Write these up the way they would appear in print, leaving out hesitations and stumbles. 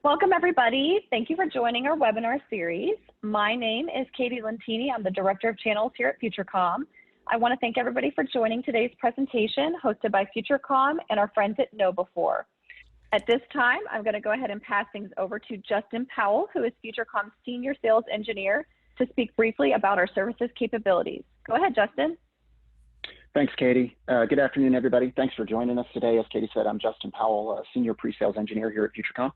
Welcome, everybody. Thank you for joining our webinar series. My name is Katie Lentini. I'm the Director of Channels here at FutureCom. I want to thank everybody for joining today's presentation hosted by FutureCom and our friends at KnowBe4. At this time, I'm going to go ahead and pass things over to Justin Powell, who is FutureCom's Senior Sales Engineer, to speak briefly about our services capabilities. Go ahead, Justin. Thanks, Katie. Good afternoon, everybody. Thanks for joining us today. As Katie said, I'm Justin Powell, Senior Pre-Sales Engineer here at FutureCom.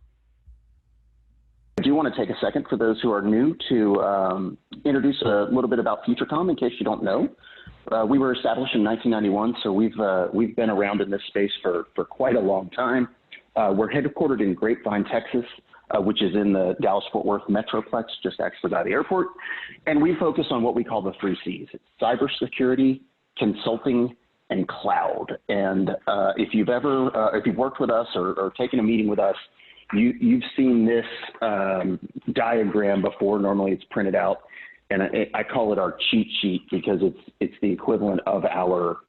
I do want to take a second for those who are new to introduce a little bit about FutureCom in case you don't know. We were established in 1991, so we've been around in this space for quite a long time. We're headquartered in Grapevine, Texas, which is in the Dallas-Fort Worth Metroplex, just actually by the airport. And we focus on what we call the 3 C's. It's cybersecurity, consulting, and cloud. And if you've worked with us or taken a meeting with us, you've seen this diagram before. Normally it's printed out, and I call it our cheat sheet because it's the equivalent of our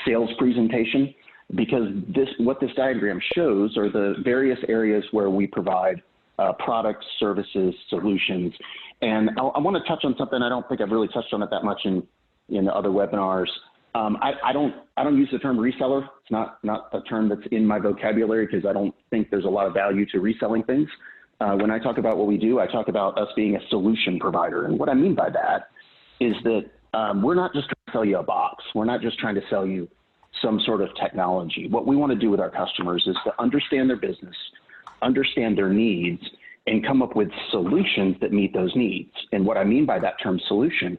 sales presentation, because what this diagram shows are the various areas where we provide products, services, solutions. And I want to touch on something I don't think I've really touched on it that much in the other webinars. I don't use the term reseller. It's not a term that's in my vocabulary because I don't think there's a lot of value to reselling things. When I talk about what we do, I talk about us being a solution provider. And what I mean by that is that we're not just trying to sell you a box. We're not just trying to sell you some sort of technology. What we want to do with our customers is to understand their business, understand their needs, and come up with solutions that meet those needs. And what I mean by that term solution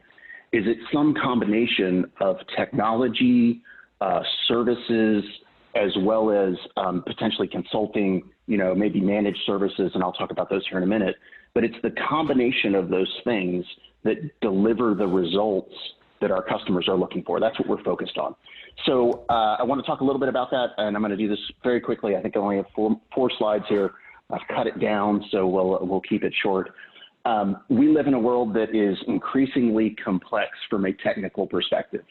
is it's some combination of technology, services, as well as potentially consulting, maybe managed services, and I'll talk about those here in a minute. But it's the combination of those things that deliver the results that our customers are looking for. That's what we're focused on. So I want to talk a little bit about that, and I'm going to do this very quickly. I think I only have four slides here. I've cut it down, so we'll keep it short. We live in a world that is increasingly complex from a technical perspective.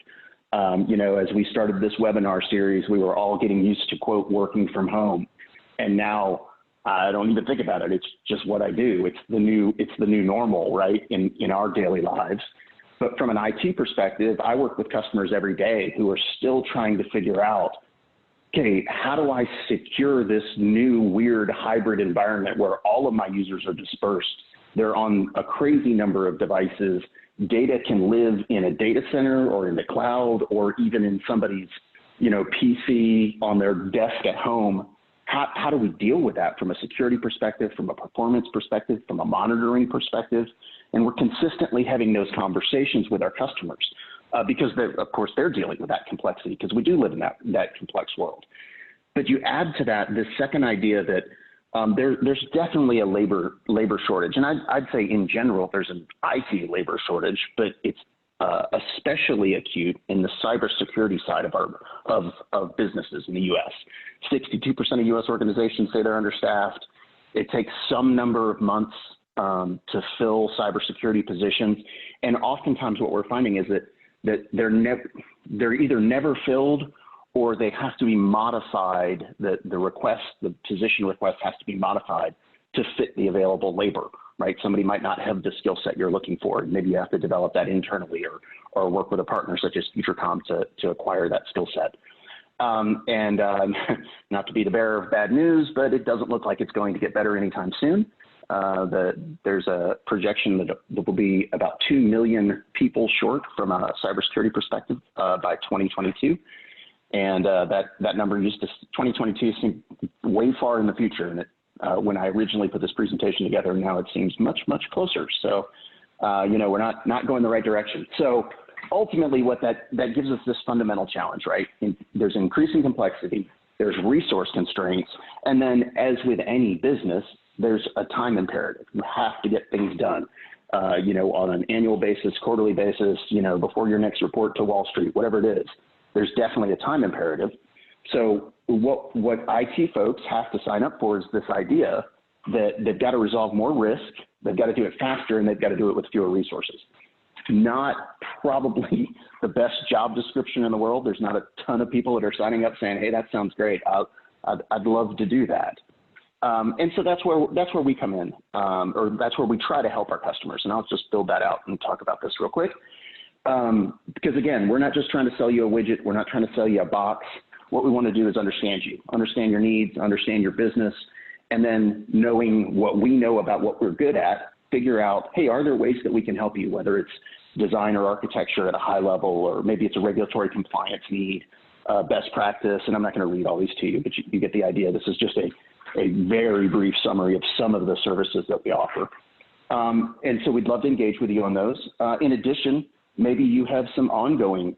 As we started this webinar series, we were all getting used to, quote, working from home. And now I don't even think about it. It's just what I do. It's the new normal, right, in our daily lives. But from an IT perspective, I work with customers every day who are still trying to figure out, okay, how do I secure this new weird hybrid environment where all of my users are dispersed? They're on a crazy number of devices. Data can live in a data center or in the cloud or even in somebody's, PC on their desk at home. How do we deal with that from a security perspective, from a performance perspective, from a monitoring perspective? And we're consistently having those conversations with our customers because, of course, they're dealing with that complexity because we do live in that complex world. But you add to that this second idea that there's definitely a labor shortage, and I'd say in general there's an IT labor shortage, but it's especially acute in the cybersecurity side of businesses in the U.S. 62% of U.S. organizations say they're understaffed. It takes some number of months to fill cybersecurity positions, and oftentimes what we're finding is that they're either never filled or they have to be modified. The position request has to be modified to fit the available labor, right? Somebody might not have the skill set you're looking for. Maybe you have to develop that internally or work with a partner such as FutureCom to acquire that skill set. Not to be the bearer of bad news, but it doesn't look like it's going to get better anytime soon. There's a projection that there will be about 2 million people short from a cybersecurity perspective by 2022. And that number 2022 seemed way far in the future. And when I originally put this presentation together, now it seems much, much closer. So, we're not going the right direction. So ultimately what that gives us this fundamental challenge, right? There's increasing complexity, there's resource constraints, and then as with any business, there's a time imperative. You have to get things done, on an annual basis, quarterly basis, before your next report to Wall Street, whatever it is. There's definitely a time imperative. So what IT folks have to sign up for is this idea that they've got to resolve more risk, they've got to do it faster, and they've got to do it with fewer resources. Not probably the best job description in the world. There's not a ton of people that are signing up saying, hey, that sounds great. I'd love to do that. And so that's where we come in, or that's where we try to help our customers. And I'll just build that out and talk about this real quick. Because again, we're not just trying to sell you a widget. We're not trying to sell you a box. What we want to do is understand you, understand your needs, understand your business, and then knowing what we know about what we're good at, figure out, hey, are there ways that we can help you, whether it's design or architecture at a high level, or maybe it's a regulatory compliance need, best practice. And I'm not going to read all these to you, but you get the idea. This is just a very brief summary of some of the services that we offer. And so we'd love to engage with you on those. In addition, maybe you have some ongoing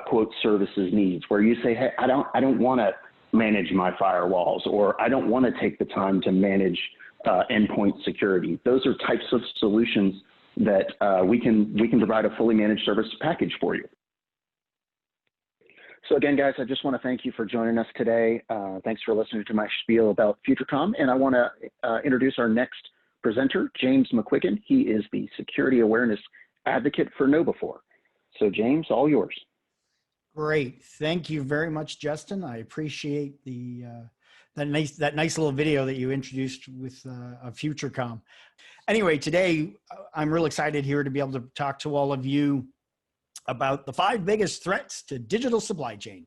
quote services needs where you say, hey, I don't want to manage my firewalls, or I don't want to take the time to manage endpoint security. Those are types of solutions that we can provide a fully managed service package for you. So again, guys, I just want to thank you for joining us today. Thanks for listening to my spiel about FutureCom. And I want to introduce our next presenter, James McQuiggan. He is the Security Awareness Advocate for KnowBe4. So James, all yours. Great. Thank you very much, Justin. I appreciate that nice little video that you introduced with FutureCom. Anyway, today I'm real excited here to be able to talk to all of you about the 5 biggest threats to digital supply chain.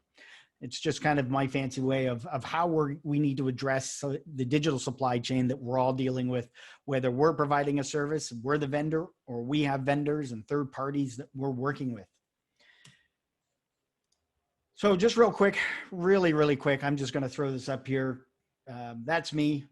It's just kind of my fancy way of how we need to address the digital supply chain that we're all dealing with, whether we're providing a service, we're the vendor, or we have vendors and third parties that we're working with. So just real quick, really quick, I'm just going to throw this up here. That's me.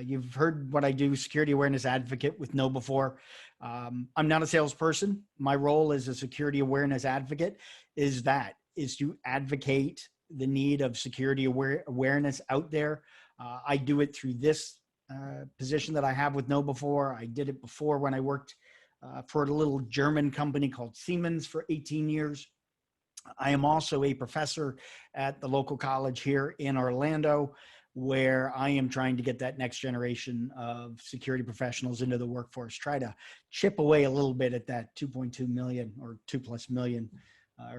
You've heard what I do, Security Awareness Advocate with KnowBe4. I'm not a salesperson. My role as a Security Awareness Advocate is to advocate the need of security awareness out there. I do it through this position that I have with KnowBe4. I did it before when I worked for a little German company called Siemens for 18 years. I am also a professor at the local college here in Orlando, where I am trying to get that next generation of security professionals into the workforce, try to chip away a little bit at that 2.2 million or 2+ million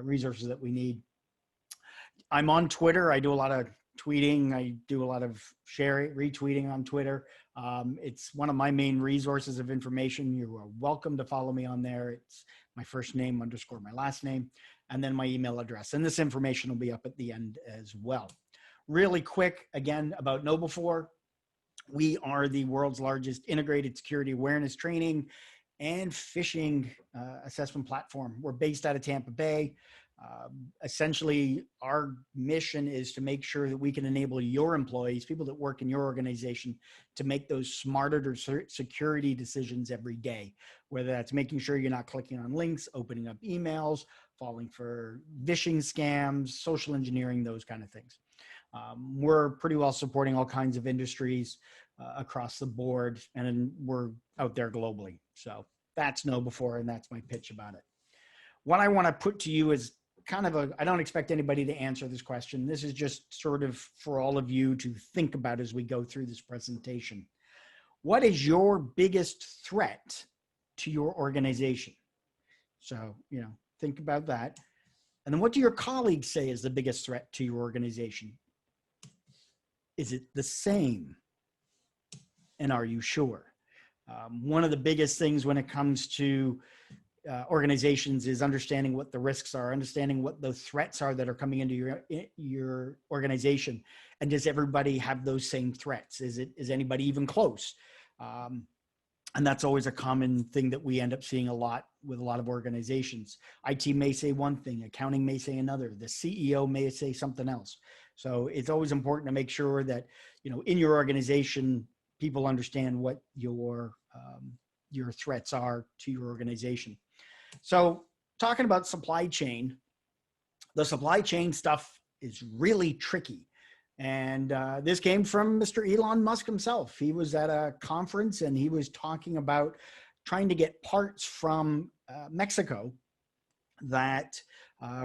resources that we need. I'm on Twitter. I do a lot of tweeting. I do a lot of sharing, retweeting on Twitter. It's one of my main resources of information. You are welcome to follow me on there. It's my first name _ my last name, and then my email address. And this information will be up at the end as well. Really quick, again, about KnowBe4. We are the world's largest integrated security awareness training and phishing assessment platform. We're based out of Tampa Bay. Essentially, our mission is to make sure that we can enable your employees, people that work in your organization, to make those smarter security decisions every day, whether that's making sure you're not clicking on links, opening up emails, falling for phishing scams, social engineering, those kind of things. We're pretty well supporting all kinds of industries across the board, and we're out there globally. So that's KnowBe4, and that's my pitch about it. What I want to put to you is kind of I don't expect anybody to answer this question. This is just sort of for all of you to think about as we go through this presentation. What is your biggest threat to your organization? So, think about that. And then what do your colleagues say is the biggest threat to your organization? Is it the same? And are you sure? One of the biggest things when it comes to organizations is understanding what the risks are, understanding what the threats are that are coming into your organization. And does everybody have those same threats? Is anybody even close? And that's always a common thing that we end up seeing a lot with a lot of organizations. IT may say one thing, accounting may say another, the CEO may say something else. So it's always important to make sure that, in your organization, people understand what your threats are to your organization. So talking about supply chain, the supply chain stuff is really tricky. And this came from Mr. Elon Musk himself. He was at a conference and he was talking about trying to get parts from Mexico that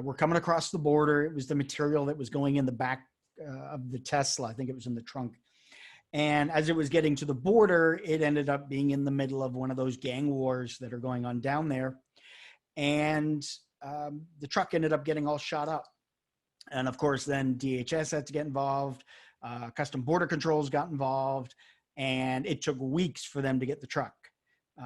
were coming across the border. It was the material that was going in the back of the Tesla. I think it was in the trunk. And as it was getting to the border, it ended up being in the middle of one of those gang wars that are going on down there. And the truck ended up getting all shot up. And of course, then DHS had to get involved. custom border controls got involved, and it took weeks for them to get the truck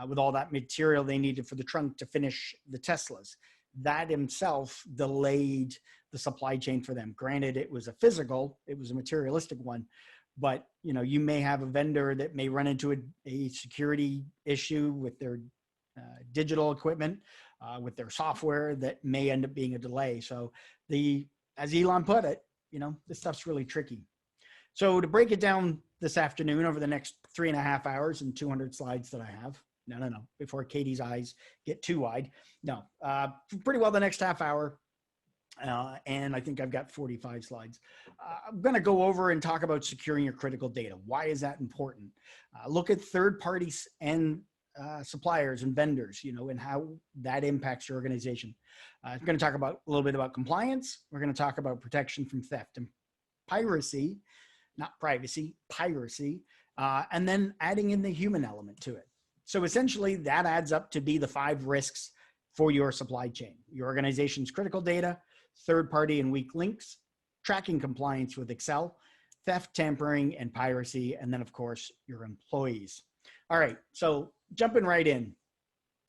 with all that material they needed for the trunk to finish the Teslas. That himself delayed the supply chain for them. Granted, it was a materialistic one, but you may have a vendor that may run into a security issue with their digital equipment, with their software, that may end up being a delay. So as Elon put it, this stuff's really tricky. So to break it down this afternoon over the next 3.5 hours and 200 slides that I have, no, before Katie's eyes get too wide. No, pretty well the next half hour. And I think I've got 45 slides. I'm going to go over and talk about securing your critical data. Why is that important? Look at third parties and suppliers and vendors, and how that impacts your organization. I'm going to talk a little bit about compliance. We're going to talk about protection from theft and piracy, not privacy, piracy, and then adding in the human element to it. So essentially that adds up to be the 5 risks for your supply chain: your organization's critical data, third-party and weak links, tracking compliance with Excel, theft, tampering, and piracy, and then, of course, your employees. All right, so jumping right in,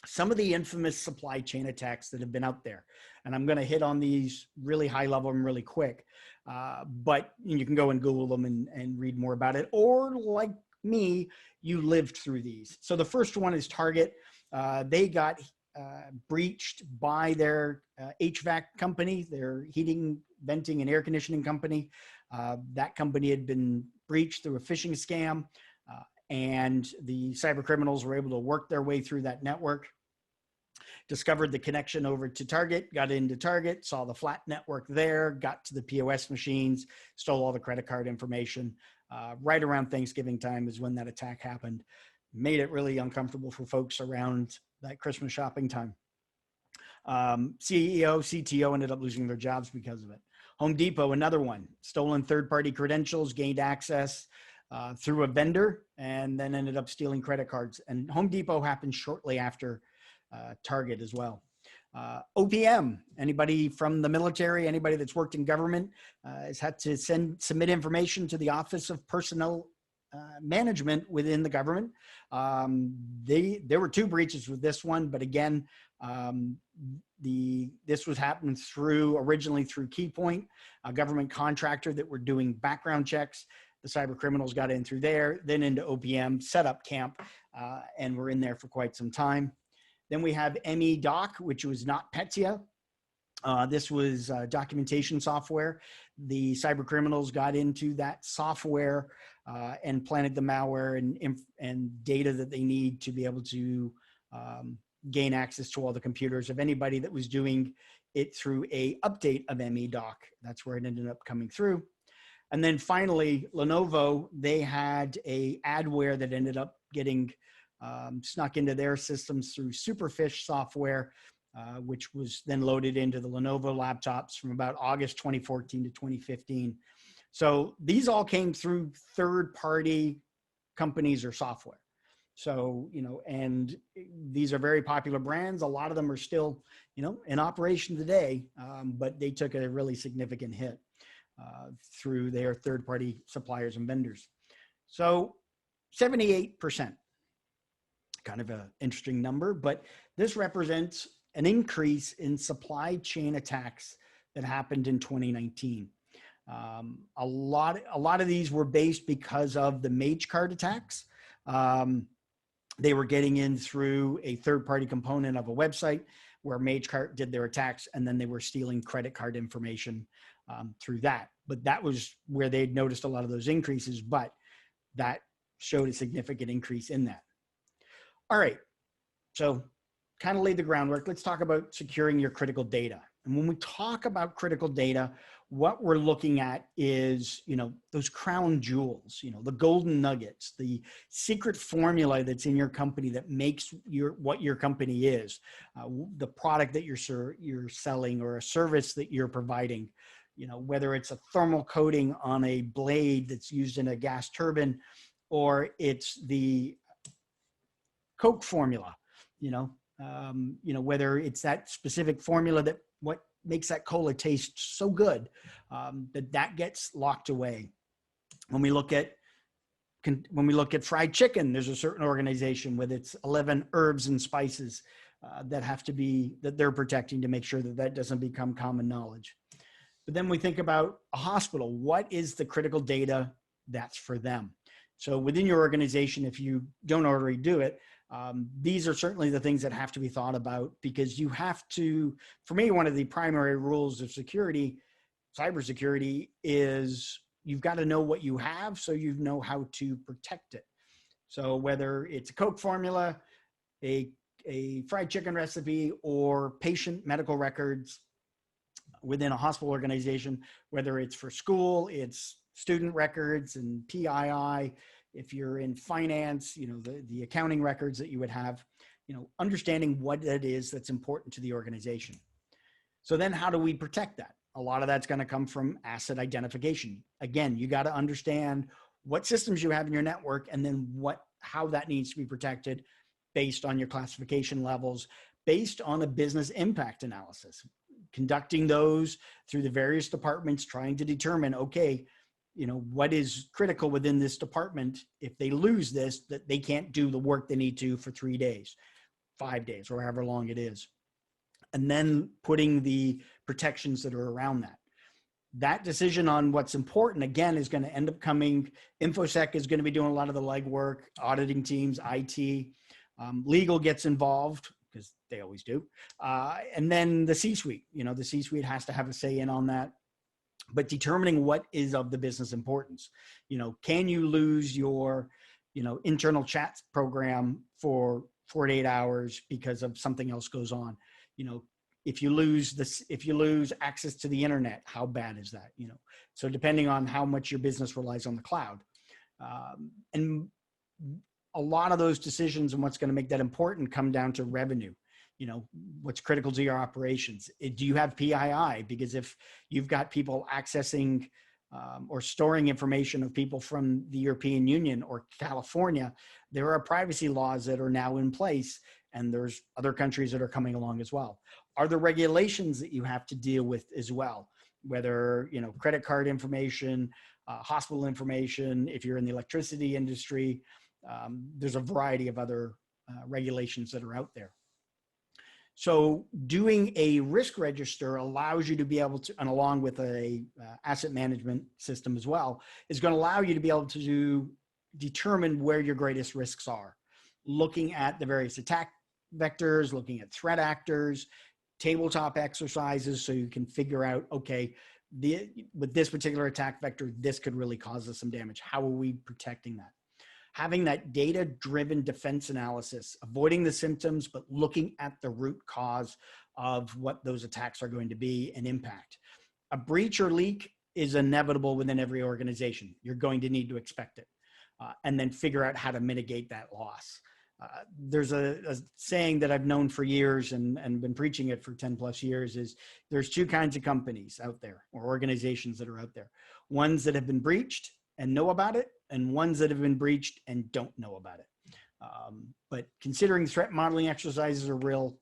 some of the infamous supply chain attacks that have been out there, and I'm going to hit on these really high level and really quick, but you can go and Google them and read more about it, or like me, you lived through these. So the first one is Target. They got breached by their HVAC company, their heating, venting, and air conditioning company. That company had been breached through a phishing scam, and the cyber criminals were able to work their way through that network, discovered the connection over to Target, got into Target, saw the flat network there, got to the POS machines, stole all the credit card information. Right around Thanksgiving time is when that attack happened. Made it really uncomfortable for folks around that Christmas shopping time. CEO, CTO ended up losing their jobs because of it. Home Depot, another one, stolen third-party credentials, gained access through a vendor, and then ended up stealing credit cards. And Home Depot happened shortly after Target as well. OPM, anybody from the military, anybody that's worked in government, has had to submit information to the Office of Personnel Management within the government. There were 2 breaches with this one, but again, this was happening originally through Keypoint, a government contractor that were doing background checks. The cyber criminals got in through there, then into OPM, set up camp, and were in there for quite some time. Then we have ME-Doc, which was not Petya. This was documentation software. The cyber criminals got into that software and planted the malware and data that they need to be able to gain access to all the computers of anybody that was doing it through a update of ME-Doc. That's where it ended up coming through. And then finally, Lenovo, they had a adware that ended up getting snuck into their systems through Superfish software, which was then loaded into the Lenovo laptops from about August 2014 to 2015. So these all came through third-party companies or software. So, and these are very popular brands. A lot of them are still, in operation today, but they took a really significant hit through their third-party suppliers and vendors. So 78%, kind of an interesting number, but this represents an increase in supply chain attacks that happened in 2019. A lot of these were based because of the Mage card attacks. They were getting in through a third-party component of a website where Mage card did their attacks, and then they were stealing credit card information through that. But that was where they'd noticed a lot of those increases, but that showed a significant increase in that. All right, so kind of laid the groundwork. Let's talk about securing your critical data. And when we talk about critical data, what we're looking at is, those crown jewels, the golden nuggets, the secret formula that's in your company that makes what your company is, the product that you're selling or a service that you're providing, whether it's a thermal coating on a blade that's used in a gas turbine, or it's the Coke formula, whether it's that specific formula that what makes that cola taste so good that gets locked away. When we look at fried chicken, there's a certain organization with its 11 herbs and spices that they're protecting to make sure that that doesn't become common knowledge. But then we think about a hospital. What is the critical data that's for them? So within your organization, if you don't already do it, these are certainly the things that have to be thought about, because you have to, for me, one of the primary rules of security, cybersecurity, is you've got to know what you have so you know how to protect it. So whether it's a Coke formula, a fried chicken recipe, or patient medical records within a hospital organization, whether it's for school, it's student records and PII. If you're in finance, the accounting records that you would have, understanding what it is that's important to the organization. So then how do we protect that? A lot of that's going to come from asset identification. Again, you got to understand what systems you have in your network, and then how that needs to be protected based on your classification levels, based on a business impact analysis, conducting those through the various departments, trying to determine, okay, what is critical within this department. If they lose this, that they can't do the work they need to for 3 days, 5 days, or however long it is. And then putting the protections that are around that. That decision on what's important, again, is going to end up coming. InfoSec is going to be doing a lot of the legwork, auditing teams, IT, legal gets involved because they always do. And then the C-suite, the C-suite has to have a say in on that. But determining what is of the business importance. Can you lose your, internal chat program for 48 hours because of something else goes on? If you lose access to the internet, how bad is that? So depending on how much your business relies on the cloud, and a lot of those decisions and what's going to make that important come down to revenue. What's critical to your operations. Do you have PII? Because if you've got people accessing or storing information of people from the European Union or California, there are privacy laws that are now in place, and there's other countries that are coming along as well. Are there regulations that you have to deal with as well? Whether, credit card information, hospital information, if you're in the electricity industry, there's a variety of other regulations that are out there. So doing a risk register allows you to be able to, and along with a asset management system as well, is going to allow you to be able to determine where your greatest risks are. Looking at the various attack vectors, looking at threat actors, tabletop exercises, so you can figure out, okay, with this particular attack vector, this could really cause us some damage. How are we protecting that? Having that data-driven defense analysis, avoiding the symptoms, but looking at the root cause of what those attacks are going to be and impact. A breach or leak is inevitable within every organization. You're going to need to expect it, and then figure out how to mitigate that loss. There's a saying that I've known for years and been preaching it for 10 plus years is there's two kinds of companies out there, or organizations that are out there. Ones that have been breached and know about it, and ones that have been breached and don't know about it. But considering threat modeling exercises are a real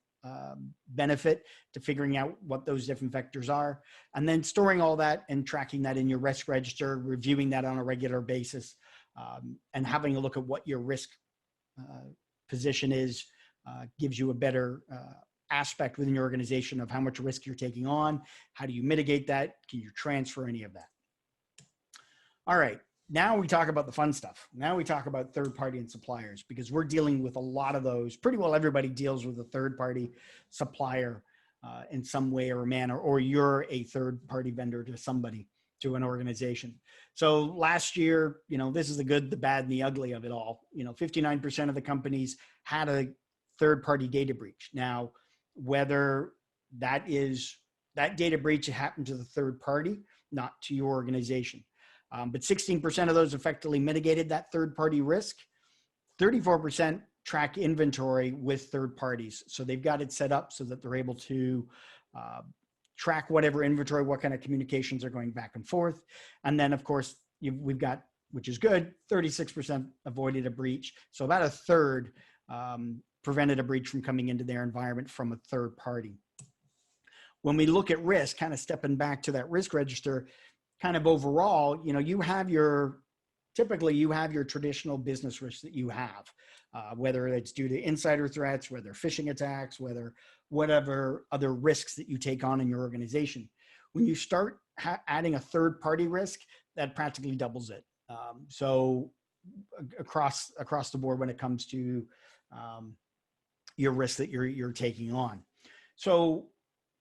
benefit to figuring out what those different vectors are, and then storing all that and tracking that in your risk register, reviewing that on a regular basis, and having a look at what your risk position is, gives you a better aspect within your organization of how much risk you're taking on. How do you mitigate that? Can you transfer any of that? All right. Now we talk about the fun stuff. Now we talk about third party and suppliers, because we're dealing with a lot of those. Pretty well everybody deals with a third party supplier in some way or manner, or you're a third party vendor to somebody, to an organization. So last year, this is the good, the bad, and the ugly of it all. 59% of the companies had a third party data breach. Now, whether that data breach happened to the third party, not to your organization. But 16% of those effectively mitigated that third-party risk. 34% track inventory with third parties. So they've got it set up so that they're able to track whatever inventory, what kind of communications are going back and forth. And then, of course, we've got, which is good, 36% avoided a breach. So about a third prevented a breach from coming into their environment from a third party. When we look at risk, kind of stepping back to that risk register, kind of overall, you have your typically you have your traditional business risks that you have, whether it's due to insider threats, whether phishing attacks, whatever other risks that you take on in your organization. When you start adding a third-party risk, that practically doubles it. So across the board when it comes to your risk that you're taking on. So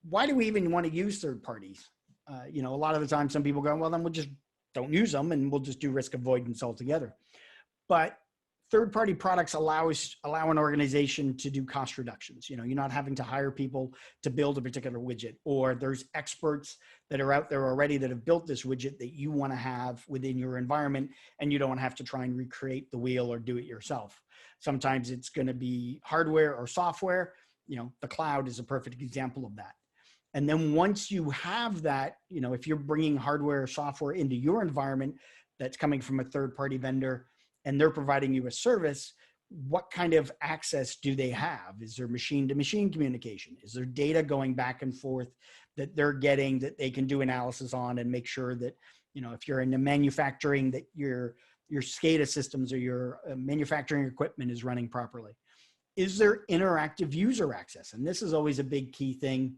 why do we even want to use third parties? A lot of the time some people go, well, then we'll just don't use them and we'll just do risk avoidance altogether. But third-party products allow an organization to do cost reductions. You're not having to hire people to build a particular widget, or there's experts that are out there already that have built this widget that you want to have within your environment, and you don't have to try and recreate the wheel or do it yourself. Sometimes it's going to be hardware or software. The cloud is a perfect example of that. And then once you have that, if you're bringing hardware or software into your environment that's coming from a third-party vendor, and they're providing you a service, what kind of access do they have? Is there machine-to-machine communication? Is there data going back and forth that they're getting that they can do analysis on and make sure that, if you're in the manufacturing, that your SCADA systems or your manufacturing equipment is running properly? Is there interactive user access? And this is always a big key thing,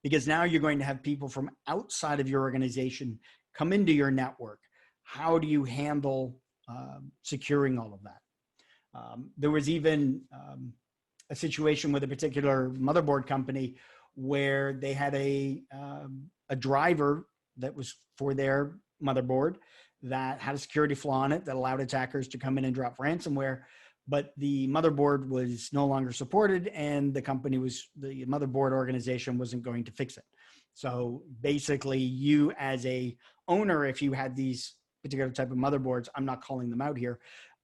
because now you're going to have people from outside of your organization come into your network. How do you handle securing all of that? There was even a situation with a particular motherboard company where they had a driver that was for their motherboard that had a security flaw in it that allowed attackers to come in and drop ransomware, but the motherboard was no longer supported, and the motherboard organization wasn't going to fix it. So basically, you as a owner, if you had these particular type of motherboards, I'm not calling them out here,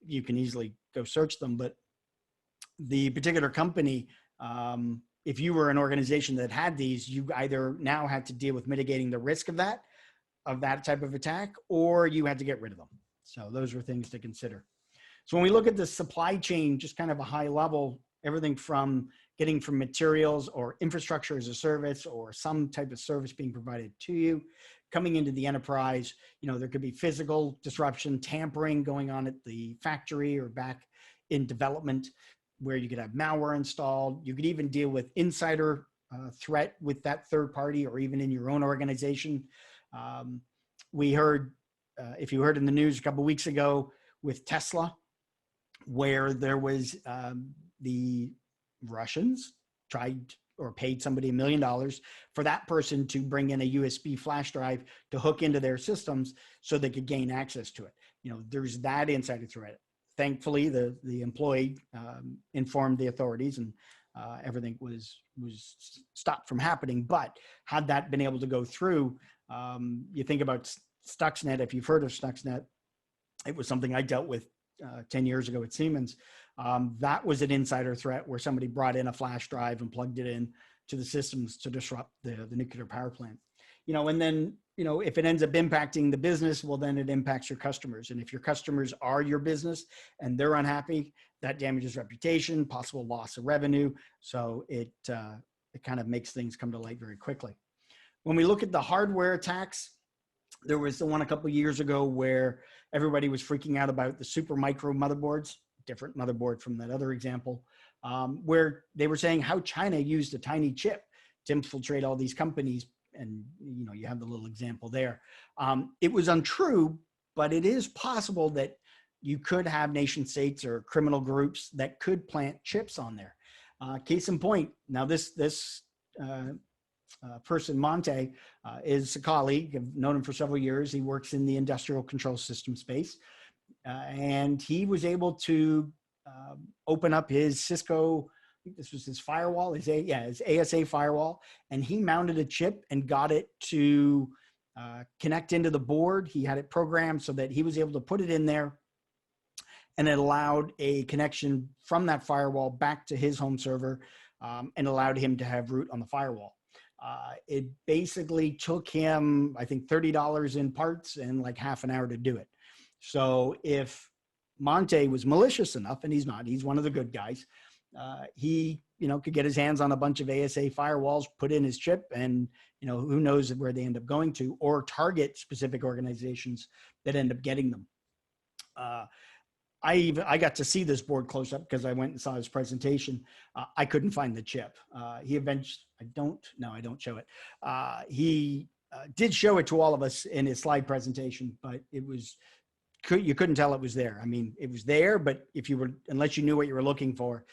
you can easily go search them, but the particular company, if you were an organization that had these, you either now had to deal with mitigating the risk of that type of attack, or you had to get rid of them. So those were things to consider. So when we look at the supply chain, just kind of a high level, everything from getting from materials or infrastructure as a service or some type of service being provided to you, coming into the enterprise, there could be physical disruption, tampering going on at the factory or back in development, where you could have malware installed. You could even deal with insider threat with that third party, or even in your own organization. We heard, if you heard in the news a couple of weeks ago with Tesla, where there was the Russians tried or paid somebody $1 million for that person to bring in a USB flash drive to hook into their systems so they could gain access to it. There's that insider threat. Thankfully, the employee informed the authorities, and everything was stopped from happening. But had that been able to go through, you think about Stuxnet. If you've heard of Stuxnet, it was something I dealt with 10 years ago at Siemens. That was an insider threat where somebody brought in a flash drive and plugged it in to the systems to disrupt the nuclear power plant. And then, if it ends up impacting the business, well, then it impacts your customers. And if your customers are your business and they're unhappy, that damages reputation, possible loss of revenue. So it kind of makes things come to light very quickly. When we look at the hardware attacks, there was the one a couple of years ago where everybody was freaking out about the super micro motherboards, different motherboard from that other example, where they were saying how China used a tiny chip to infiltrate all these companies. And, you have the little example there. It was untrue, but it is possible that you could have nation states or criminal groups that could plant chips on there. Case in point, now this person, Monte, is a colleague. I've known him for several years. He works in the industrial control system space. And he was able to open up his Cisco, I think this was his firewall, his ASA firewall, and he mounted a chip and got it to connect into the board. He had it programmed so that he was able to put it in there, and it allowed a connection from that firewall back to his home server, and allowed him to have root on the firewall. It basically took him, I think, $30 in parts and like half an hour to do it. So if Monte was malicious enough, and he's not, he's one of the good guys, he, could get his hands on a bunch of ASA firewalls, put in his chip, and, who knows where they end up going to, or target specific organizations that end up getting them. I got to see this board close up because I went and saw his presentation. I couldn't find the chip. He eventually, I don't show it. He did show it to all of us in his slide presentation, but you couldn't tell it was there. I mean, it was there, but unless you knew what you were looking for,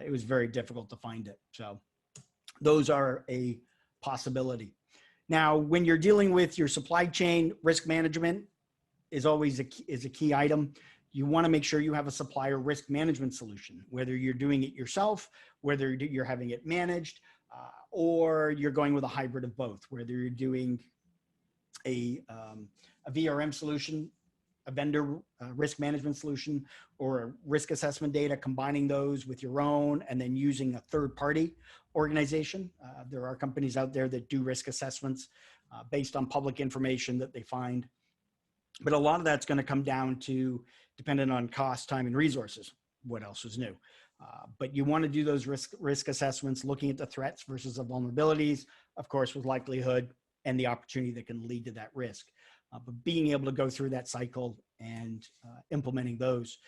it was very difficult to find it. So those are a possibility. Now, when you're dealing with your supply chain, risk management is always a key item. You want to make sure you have a supplier risk management solution, whether you're doing it yourself, whether you're having it managed, or you're going with a hybrid of both, whether you're doing a VRM solution, a vendor risk management solution, or a risk assessment data, combining those with your own and then using a third-party organization. There are companies out there that do risk assessments based on public information that they find. But a lot of that's going to come down to dependent on cost, time, and resources. What else is new? But you want to do those risk assessments, looking at the threats versus the vulnerabilities, of course, with likelihood and the opportunity that can lead to that risk. But being able to go through that cycle and implementing those.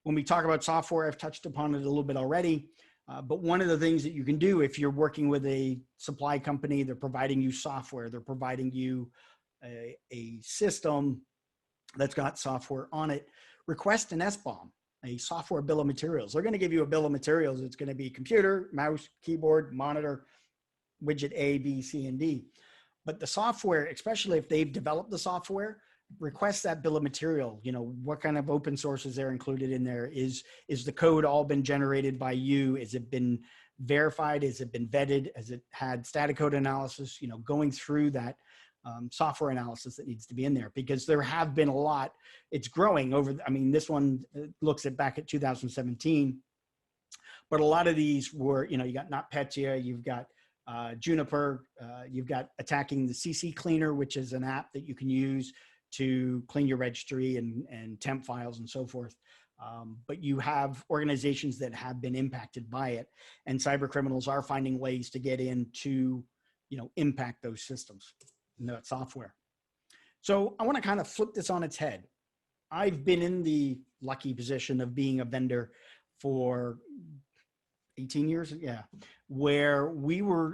When we talk about software, I've touched upon it a little bit already. But one of the things that you can do if you're working with a supply company, they're providing you software, they're providing you a system that's got software on it, request an SBOM, a software bill of materials. They're going to give you a bill of materials. It's going to be computer, mouse, keyboard, monitor, widget A, B, C, and D. But the software, especially if they've developed the software, request that bill of material. You know, what kind of open sources are included in there? Is the code all been generated by you? Has it been verified? Has it been vetted? Has it had static code analysis? You know, going through that software analysis that needs to be in there, because there have been a lot. It's growing over. I mean, this one looks at back at 2017, but a lot of these were, you know, you got NotPetya, you've got Juniper, you've got attacking the CC Cleaner, which is an app that you can use to clean your registry and temp files and so forth. But you have organizations that have been impacted by it, and cyber criminals are finding ways to get in to, you know, impact those systems and that software. So I want to kind of flip this on its head. I've been in the lucky position of being a vendor for 18 years, yeah, where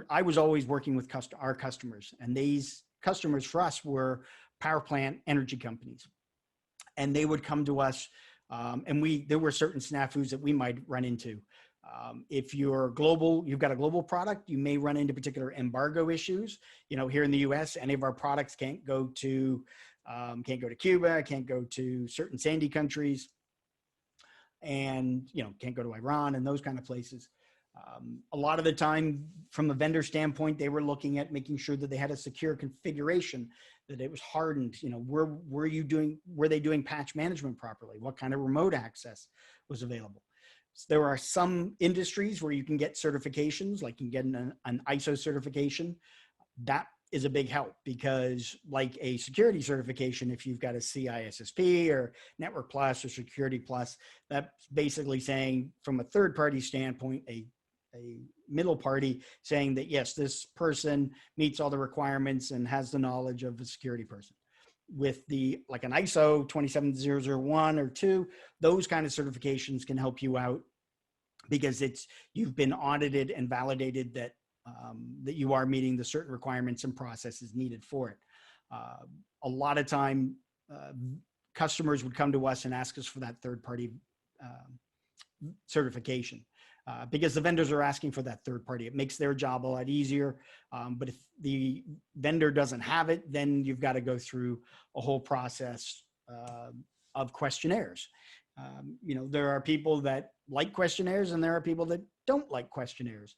I was always working with our customers, and these customers for us were power plant energy companies, and they would come to us, and there were certain snafus that we might run into. If you're global, you've got a global product, you may run into particular embargo issues. You know, here in the U.S., any of our products can't go to Cuba, can't go to certain sandy countries, and, you know, can't go to Iran and those kind of places. A lot of the time, from a vendor standpoint, they were looking at making sure that they had a secure configuration, that it was hardened. You know, were they doing patch management properly? What kind of remote access was available? So there are some industries where you can get certifications, like you can get an ISO certification. That is a big help, because like a security certification, if you've got a CISSP or Network Plus or Security Plus, that's basically saying, from a third party standpoint, a middle party saying that, yes, this person meets all the requirements and has the knowledge of a security person. With like an ISO 27001 or 2, those kind of certifications can help you out, because you've been audited and validated that you are meeting the certain requirements and processes needed for it. A lot of time, customers would come to us and ask us for that third-party certification, because the vendors are asking for that third party. It makes their job a lot easier. But if the vendor doesn't have it, then you've got to go through a whole process of questionnaires. You know, there are people that like questionnaires, and there are people that don't like questionnaires.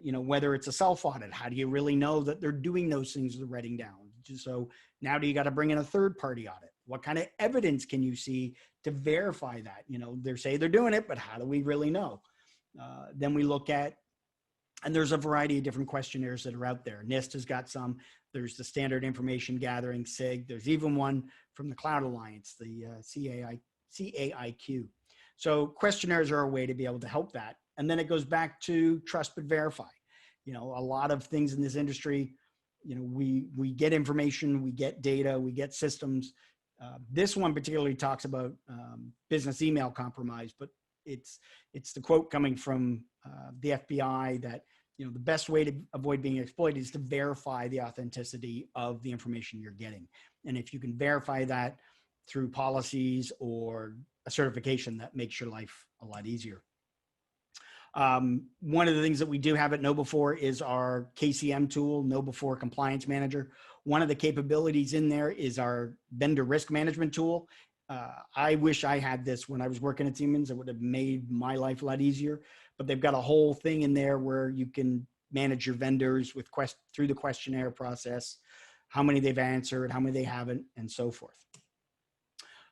You know, whether it's a self-audit, how do you really know that they're doing those things they're writing down? So now do you got to bring in a third-party audit? What kind of evidence can you see to verify that? You know, they say they're doing it, but how do we really know? Then we look at, and there's a variety of different questionnaires that are out there. NIST has got some. There's the Standard Information Gathering, SIG. There's even one from the Cloud Alliance, the CAIQ. So questionnaires are a way to be able to help that. And then it goes back to trust but verify. You know, a lot of things in this industry, you know, we get information, we get data, we get systems, This one particularly talks about business email compromise, but it's the quote coming from the FBI that, you know, the best way to avoid being exploited is to verify the authenticity of the information you're getting. And if you can verify that through policies or a certification, that makes your life a lot easier. One of the things that we do have at KnowBe4 is our KCM tool, KnowBe4 Compliance Manager. One of the capabilities in there is our vendor risk management tool. I wish I had this when I was working at Siemens. It would have made my life a lot easier, but they've got a whole thing in there where you can manage your vendors with through the questionnaire process, how many they've answered, how many they haven't, and so forth.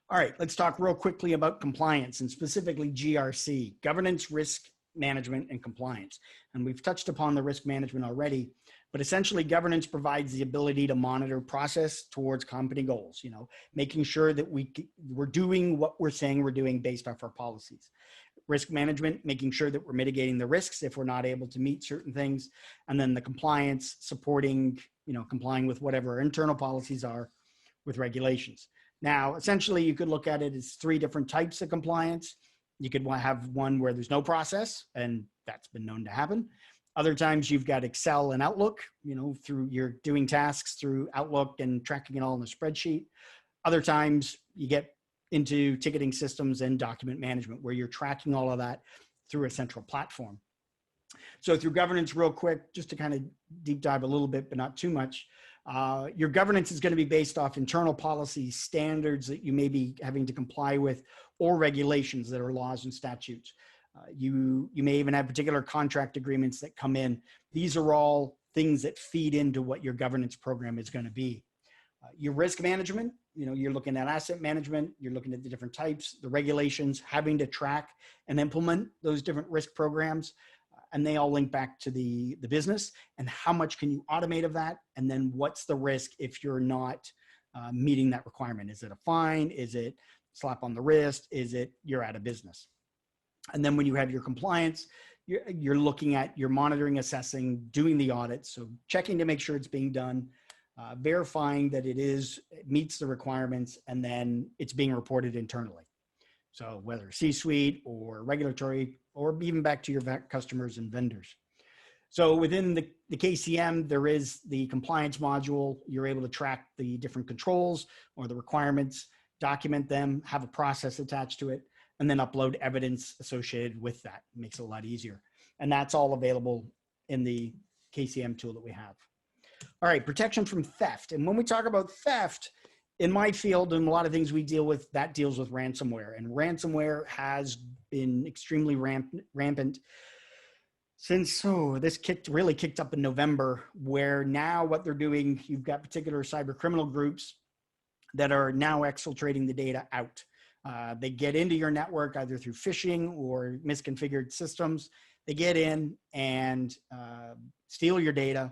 All right, let's talk real quickly about compliance and specifically GRC, governance, risk management, and compliance. And we've touched upon the risk management already, but essentially governance provides the ability to monitor process towards company goals, you know, making sure that we're doing what we're saying we're doing based off our policies. Risk management, making sure that we're mitigating the risks if we're not able to meet certain things. And then the compliance, supporting, you know, complying with whatever our internal policies are with regulations. Now, essentially, you could look at it as three different types of compliance. You could have one where there's no process, and that's been known to happen. Other times you've got Excel and Outlook, you know, you're doing tasks through Outlook and tracking it all in a spreadsheet. Other times you get into ticketing systems and document management where you're tracking all of that through a central platform. So through governance, real quick, just to kind of deep dive a little bit, but not too much, your governance is going to be based off internal policies, standards that you may be having to comply with, or regulations that are laws and statutes. You may even have particular contract agreements that come in. These are all things that feed into what your governance program is going to be. Your risk management, you know, you're looking at asset management, you're looking at the different types, the regulations, having to track and implement those different risk programs. And they all link back to the business and how much can you automate of that? And then what's the risk if you're not meeting that requirement? Is it a fine? Is it slap on the wrist? Is it you're out of business? And then when you have your compliance, you're looking at your monitoring, assessing, doing the audit. So checking to make sure it's being done, verifying that it meets the requirements, and then it's being reported internally. So whether C-suite or regulatory, or even back to your customers and vendors. So within the KCM, there is the compliance module. You're able to track the different controls or the requirements, document them, have a process attached to it, and then upload evidence associated with that. It makes it a lot easier. And that's all available in the KCM tool that we have. All right, protection from theft. And when we talk about theft, in my field and a lot of things we deal with, that deals with ransomware. And ransomware has been extremely rampant since, this really kicked up in November, where now what they're doing, you've got particular cyber criminal groups that are now exfiltrating the data out. They get into your network either through phishing or misconfigured systems. They get in and steal your data,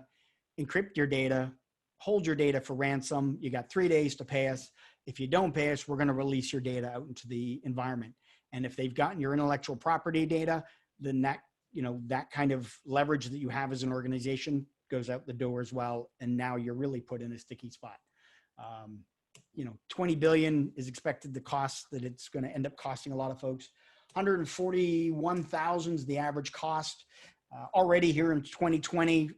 encrypt your data, hold your data for ransom. You got 3 days to pay us. If you don't pay us, we're going to release your data out into the environment. And if they've gotten your intellectual property data, then that kind of leverage that you have as an organization goes out the door as well. And now you're really put in a sticky spot. 20 billion is expected the cost that it's going to end up costing a lot of folks. 141,000 is the average cost. Already here in 2020,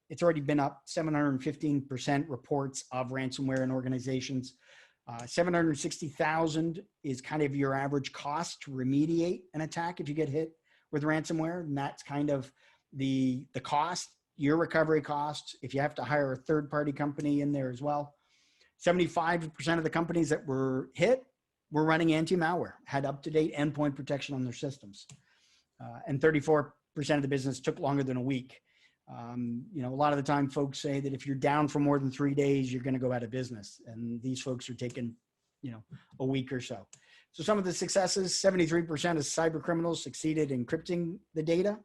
it's already been up 715% reports of ransomware in organizations. 760,000 is kind of your average cost to remediate an attack if you get hit with ransomware. And that's kind of the cost, your recovery costs, if you have to hire a third-party company in there as well. 75% of the companies that were hit were running anti-malware, had up-to-date endpoint protection on their systems. And 34% of the business took longer than a week. A lot of the time folks say that if you're down for more than 3 days, you're going to go out of business. And these folks are taking, a week or so. So some of the successes, 73% of cyber criminals succeeded in encrypting the data,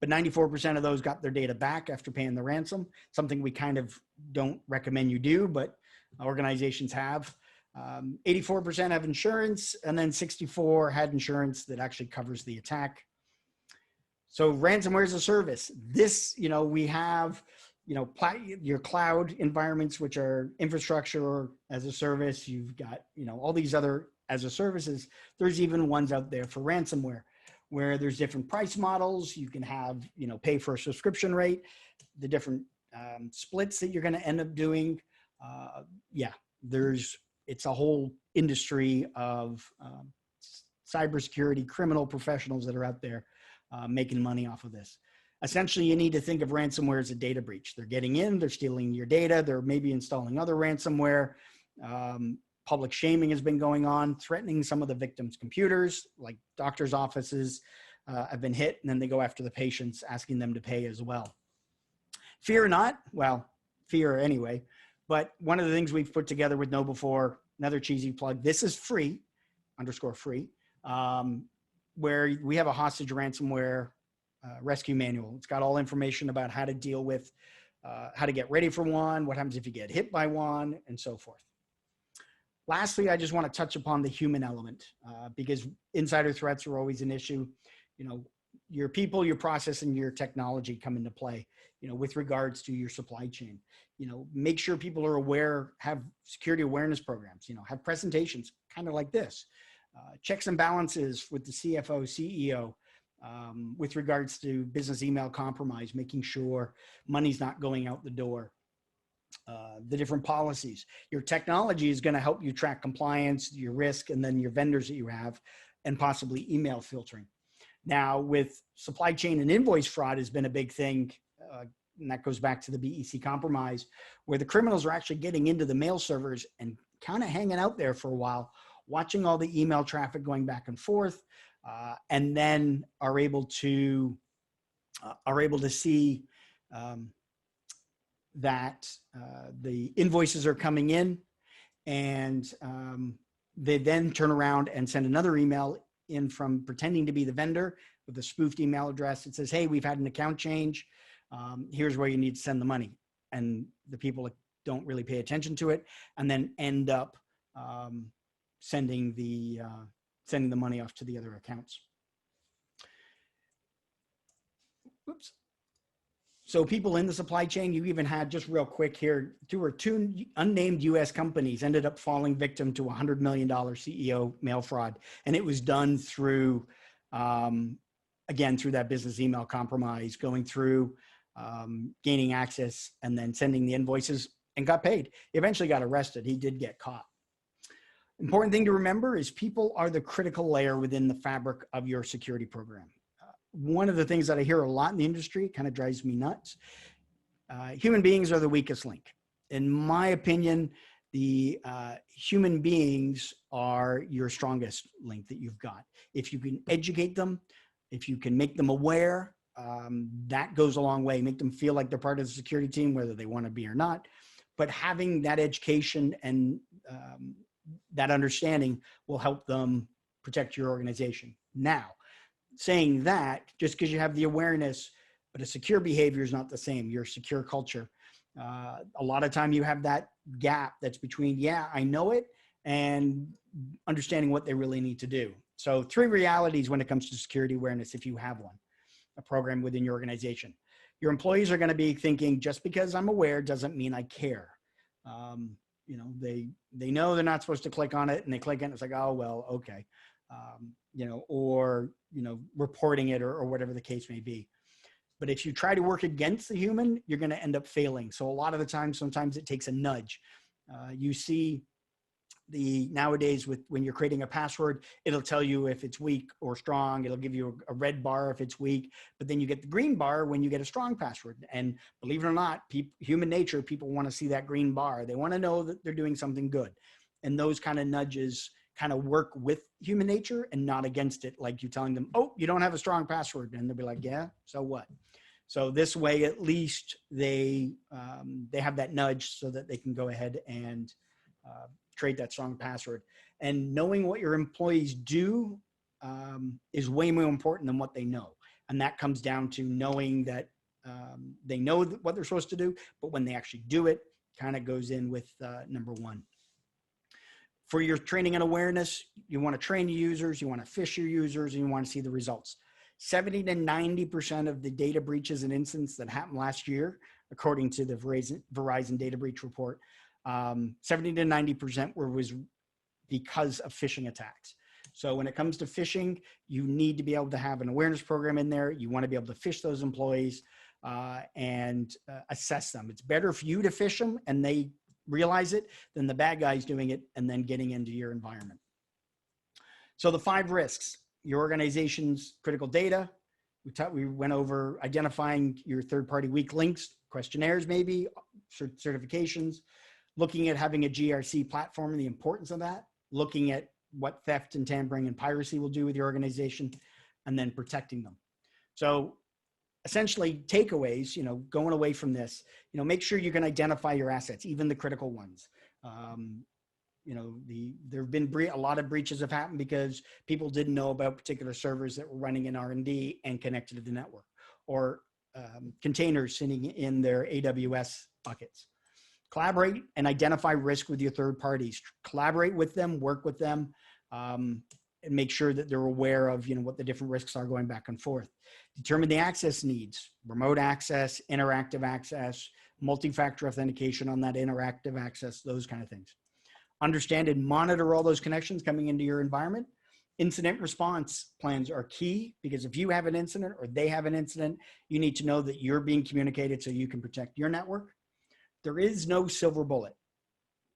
but 94% of those got their data back after paying the ransom, something we kind of don't recommend you do, but organizations have. 84% have insurance, and then 64 had insurance that actually covers the attack. So ransomware as a service. This, we have, your cloud environments, which are infrastructure as a service. You've got, all these other as a services. There's even ones out there for ransomware where there's different price models. You can have, pay for a subscription rate, the different splits that you're going to end up doing. It's a whole industry of cybersecurity criminal professionals that are out there making money off of this. Essentially, you need to think of ransomware as a data breach. They're getting in, they're stealing your data, they're maybe installing other ransomware. Public shaming has been going on, threatening some of the victims' computers, like doctors' offices have been hit, and then they go after the patients, asking them to pay as well. Fear not, well, fear anyway, but one of the things we've put together with KnowBe4, another cheesy plug, this is free, _free, where we have a hostage ransomware rescue manual. It's got all information about how to deal with, how to get ready for one, what happens if you get hit by one, and so forth. Lastly, I just want to touch upon the human element because insider threats are always an issue. Your people, your process, and your technology come into play, with regards to your supply chain. Make sure people are aware, have security awareness programs, have presentations kind of like this, checks and balances with the CFO, CEO, with regards to business email compromise, making sure money's not going out the door. The different policies. Your technology is going to help you track compliance, your risk, and then your vendors that you have, and possibly email filtering. Now, with supply chain and invoice fraud has been a big thing, and that goes back to the BEC compromise, where the criminals are actually getting into the mail servers and kind of hanging out there for a while, watching all the email traffic going back and forth, and then are able to see that the invoices are coming in, and they then turn around and send another email in from pretending to be the vendor with a spoofed email address. It says, hey, we've had an account change. Here's where you need to send the money. And the people don't really pay attention to it, and then end up sending the money off to the other accounts. Oops. So people in the supply chain, you even had, just real quick here, two unnamed US companies ended up falling victim to $100 million CEO mail fraud. And it was done through, again, through that business email compromise, going through, gaining access, and then sending the invoices, and got paid. He eventually got arrested. He did get caught. Important thing to remember is people are the critical layer within the fabric of your security program. One of the things that I hear a lot in the industry, kind of drives me nuts, human beings are the weakest link. In my opinion, the human beings are your strongest link that you've got. If you can educate them, if you can make them aware, that goes a long way. Make them feel like they're part of the security team, whether they want to be or not. But having that education and that understanding will help them protect your organization. Now, saying that, just because you have the awareness, but a secure behavior is not the same. Your secure culture. A lot of time you have that gap that's between, yeah, I know it, and understanding what they really need to do. So 3 realities when it comes to security awareness, if you have one, a program within your organization. Your employees are going to be thinking, just because I'm aware doesn't mean I care. They know they're not supposed to click on it, and they click it and it's like, oh, well, okay. Or reporting it or whatever the case may be. But if you try to work against the human, you're going to end up failing. So a lot of the time, sometimes it takes a nudge. You see nowadays when you're creating a password, it'll tell you if it's weak or strong. It'll give you a red bar if it's weak, but then you get the green bar when you get a strong password. And believe it or not, human nature, people want to see that green bar. They want to know that they're doing something good. And those kind of nudges kind of work with human nature and not against it. Like you telling them, oh, you don't have a strong password. And they'll be like, yeah, so what? So this way, at least they have that nudge so that they can go ahead and create that strong password. And knowing what your employees do is way more important than what they know. And that comes down to knowing that they know what they're supposed to do, but when they actually do it, kind of goes in with number 1. For your training and awareness, you want to train your users, you want to fish your users, and you want to see the results. 70 to 90% of the data breaches and incidents that happened last year according to the Verizon data breach report. 70 to 90% was because of phishing attacks. So when it comes to phishing, you need to be able to have an awareness program in there. You want to be able to phish those employees and assess them. It's better for you to phish them and they realize it than the bad guys doing it and then getting into your environment. So the 5 risks: your organization's critical data. We went over identifying your third-party weak links, questionnaires maybe, certifications, looking at having a GRC platform and the importance of that, looking at what theft and tampering and piracy will do with your organization, and then protecting them. So essentially takeaways, going away from this, make sure you can identify your assets, even the critical ones. There have been a lot of breaches have happened because people didn't know about particular servers that were running in R&D and connected to the network, or containers sitting in their AWS buckets. Collaborate and identify risk with your third parties. Collaborate with them, work with them, and make sure that they're aware of what the different risks are going back and forth. Determine the access needs: remote access, interactive access, multi-factor authentication on that interactive access, those kind of things. Understand and monitor all those connections coming into your environment. Incident response plans are key, because if you have an incident or they have an incident, you need to know that you're being communicated so you can protect your network. There is no silver bullet.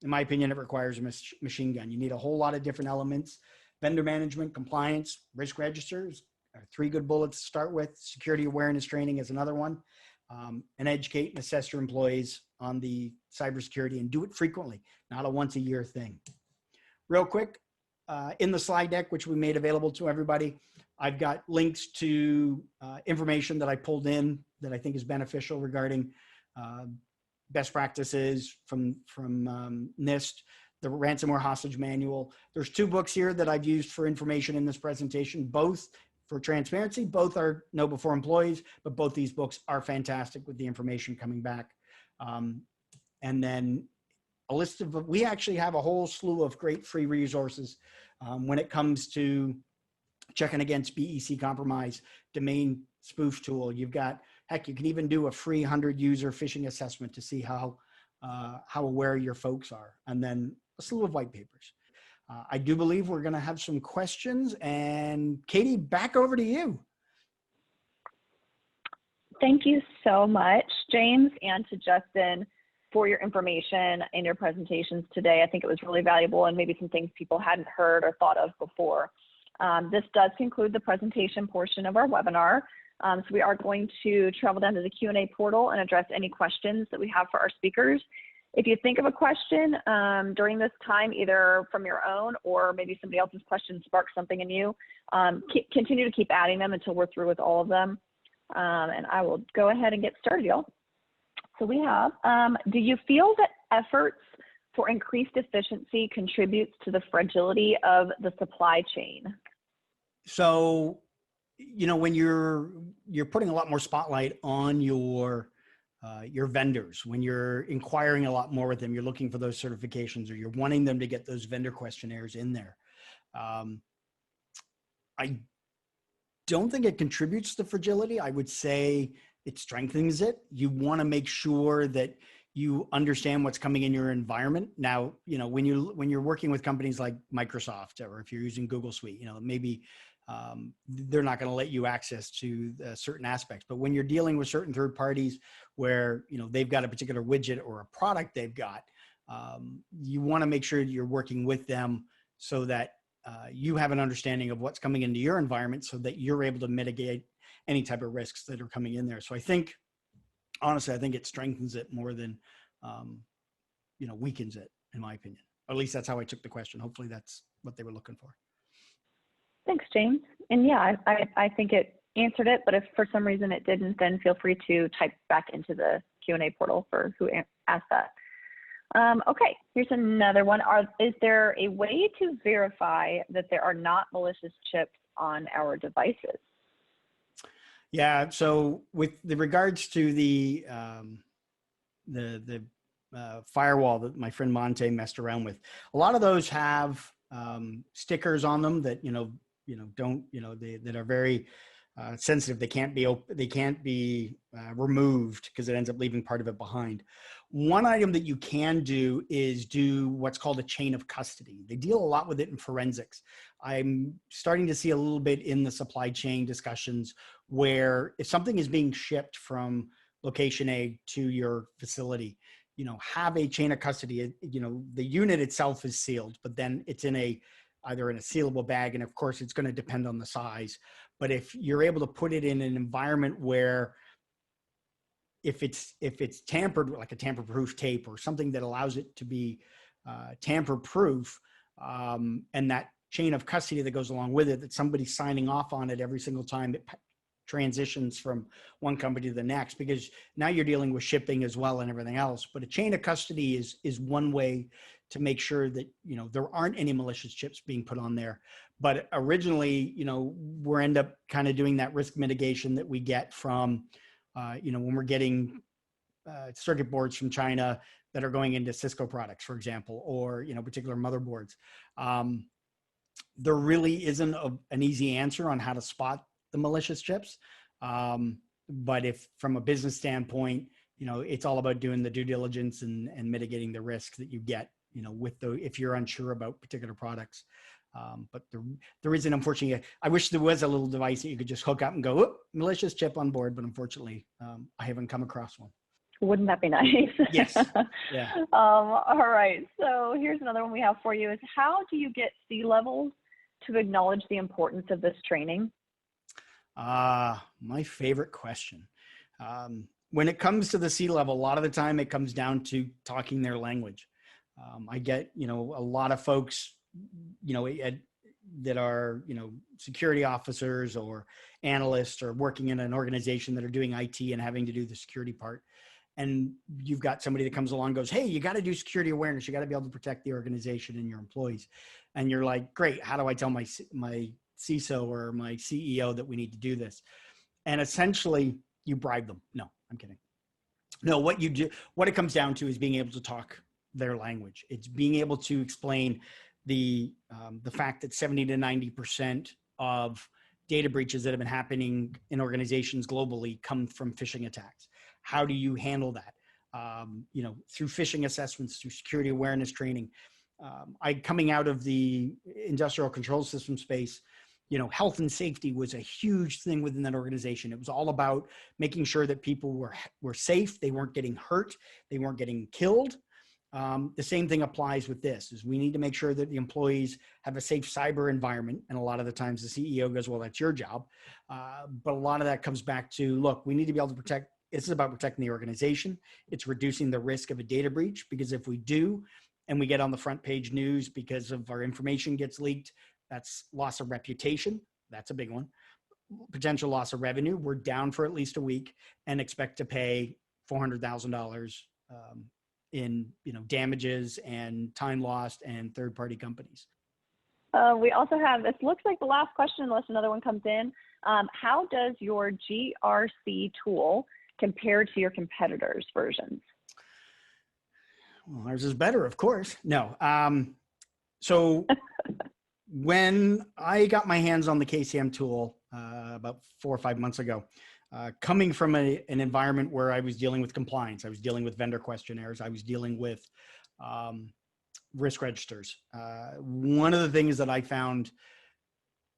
In my opinion, it requires a machine gun. You need a whole lot of different elements. Vendor management, compliance, risk registers are 3 good bullets to start with. Security awareness training is another one. And educate and assess your employees on the cybersecurity, and do it frequently, not a once a year thing. Real quick, in the slide deck, which we made available to everybody, I've got links to information that I pulled in that I think is beneficial regarding best practices from NIST, the ransomware hostage manual. There's 2 books here that I've used for information in this presentation, both for transparency. Both are KnowBe4 employees, but both these books are fantastic with the information coming back. And then a list of, we actually have a whole slew of great free resources when it comes to checking against BEC compromise, domain spoof tool. You've got, heck, you can even do a free 100 user phishing assessment to see how aware your folks are, and then a slew of white papers. I do believe we're going to have some questions, and Katie, back over to you. Thank you so much, James, and to Justin for your information and your presentations today. I think it was really valuable, and maybe some things people hadn't heard or thought of before. This does conclude the presentation portion of our webinar. So we are going to travel down to the Q&A portal and address any questions that we have for our speakers. If you think of a question during this time, either from your own or maybe somebody else's question sparks something in you, continue to keep adding them until we're through with all of them. And I will go ahead and get started, y'all. So we have, do you feel that efforts for increased efficiency contributes to the fragility of the supply chain? So, when you're putting a lot more spotlight on your vendors, when you're inquiring a lot more with them, you're looking for those certifications, or you're wanting them to get those vendor questionnaires in there. I don't think it contributes to fragility. I would say it strengthens it. You want to make sure that you understand what's coming in your environment. Now, when you're working with companies like Microsoft, or if you're using Google Suite, maybe they're not going to let you access to certain aspects. But when you're dealing with certain third parties where, they've got a particular widget or a product they've got, you want to make sure you're working with them so that you have an understanding of what's coming into your environment, so that you're able to mitigate any type of risks that are coming in there. So I think, honestly, I think it strengthens it more than, weakens it, in my opinion. Or at least that's how I took the question. Hopefully that's what they were looking for. Thanks, James. And yeah, I think it answered it, but if for some reason it didn't, then feel free to type back into the Q&A portal for who asked that. Okay, here's another one. Is there a way to verify that there are not malicious chips on our devices? Yeah, so with the regards to the firewall that my friend Monte messed around with, a lot of those have stickers on them that that are very sensitive. They can't be removed because it ends up leaving part of it behind. One item that you can do is do what's called a chain of custody. They deal a lot with it in forensics. I'm starting to see a little bit in the supply chain discussions where if something is being shipped from location A to your facility, have a chain of custody. The unit itself is sealed, but then it's either in a sealable bag, and of course it's going to depend on the size. But if you're able to put it in an environment where if it's tampered, like a tamper-proof tape or something that allows it to be tamper-proof, and that chain of custody that goes along with it, that somebody's signing off on it every single time it transitions from one company to the next, because now you're dealing with shipping as well and everything else. But a chain of custody is one way to make sure that there aren't any malicious chips being put on there. But originally, we're end up kind of doing that risk mitigation that we get from when we're getting circuit boards from China that are going into Cisco products, for example, or particular motherboards. There really isn't an easy answer on how to spot the malicious chips. But if from a business standpoint, it's all about doing the due diligence and mitigating the risk that you get, if you're unsure about particular products. But there isn't, unfortunately. I wish there was a little device that you could just hook up and go, "Oop, malicious chip on board," but unfortunately, I haven't come across one. Wouldn't that be nice? Yes. Yeah. All right. So here's another one we have for you is how do you get C-levels to acknowledge the importance of this training? My favorite question. When it comes to the C-level, a lot of the time it comes down to talking their language. I get, a lot of folks, that are, security officers or analysts or working in an organization that are doing IT and having to do the security part. And you've got somebody that comes along and goes, "Hey, you got to do security awareness. You got to be able to protect the organization and your employees." And you're like, "Great. How do I tell my CISO or my CEO that we need to do this?" And essentially you bribe them. No, I'm kidding. No, what it comes down to is being able to talk their language. It's being able to explain the fact that 70 to 90% of data breaches that have been happening in organizations globally come from phishing attacks. How do you handle that? Through phishing assessments, through security awareness training. Coming out of the industrial control system space, health and safety was a huge thing within that organization. It was all about making sure that people were safe. They weren't getting hurt. They weren't getting killed. The same thing applies with this, is we need to make sure that the employees have a safe cyber environment. And a lot of the times the CEO goes, "Well, that's your job." But a lot of that comes back to, look, we need to be able to protect. This is about protecting the organization. It's reducing the risk of a data breach, because if we do, and we get on the front page news because of our information gets leaked, that's loss of reputation. That's a big one. Potential loss of revenue. We're down for at least a week and expect to pay $400,000 in damages and time lost and third-party companies. We also have, this looks like the last question, unless another one comes in. How does your GRC tool compare to your competitors' versions? Well, ours is better, of course. No. So when I got my hands on the KCM tool about 4 or 5 months ago, coming from an environment where I was dealing with compliance, I was dealing with vendor questionnaires, I was dealing with risk registers. One of the things that I found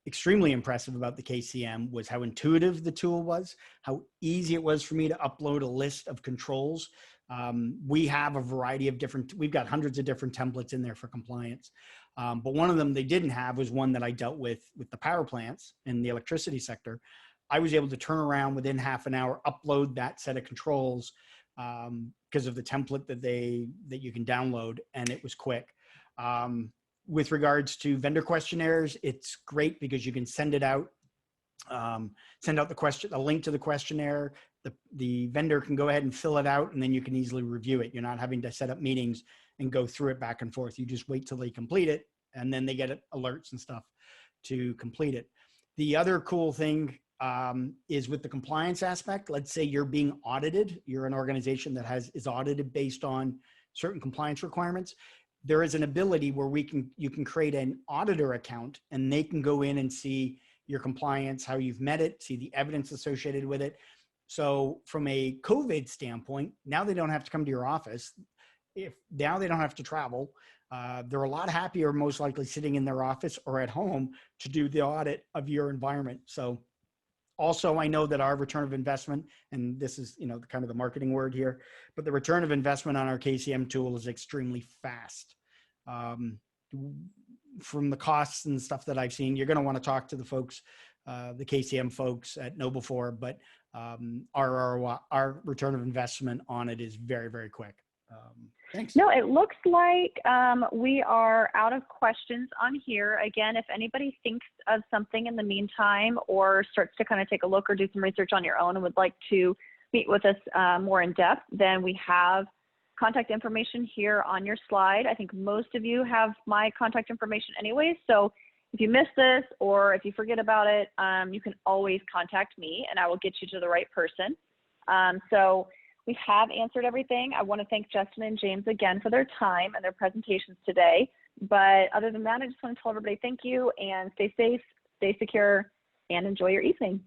extremely impressive about the KCM was how intuitive the tool was, how easy it was for me to upload a list of controls. We have a variety of we've got hundreds of different templates in there for compliance. But one of them they didn't have was one that I dealt with the power plants in the electricity sector. I was able to turn around within half an hour, upload that set of controls because of the template that you can download, and it was quick. With regards to vendor questionnaires, it's great because you can send it out, send out a link to the questionnaire. The vendor can go ahead and fill it out, and then you can easily review it. You're not having to set up meetings and go through it back and forth. You just wait till they complete it, and then they get alerts and stuff to complete it. The other cool thing is with the compliance aspect. Let's say you're being audited. You're an organization that is audited based on certain compliance requirements. There is an ability where you can create an auditor account, and they can go in and see, your compliance, how you've met it, see the evidence associated with it. So from a COVID standpoint, now they don't have to come to your office. Now they don't have to travel. They're a lot happier, most likely sitting in their office or at home to do the audit of your environment. So also, I know that our return of investment, and this is, kind of the marketing word here, but the return of investment on our KCM tool is extremely fast. From the costs and stuff that I've seen, you're going to want to talk to the folks, the KCM folks at KnowBe4, but our return of investment on it is very, very quick. Thanks. No, it looks like we are out of questions on here. Again, if anybody thinks of something in the meantime or starts to kind of take a look or do some research on your own and would like to meet with us more in depth, then we have contact information here on your slide. I think most of you have my contact information anyway. So if you miss this or if you forget about it, you can always contact me and I will get you to the right person. So we have answered everything. I want to thank Justin and James again for their time and their presentations today. But other than that, I just want to tell everybody thank you and stay safe, stay secure, and enjoy your evening.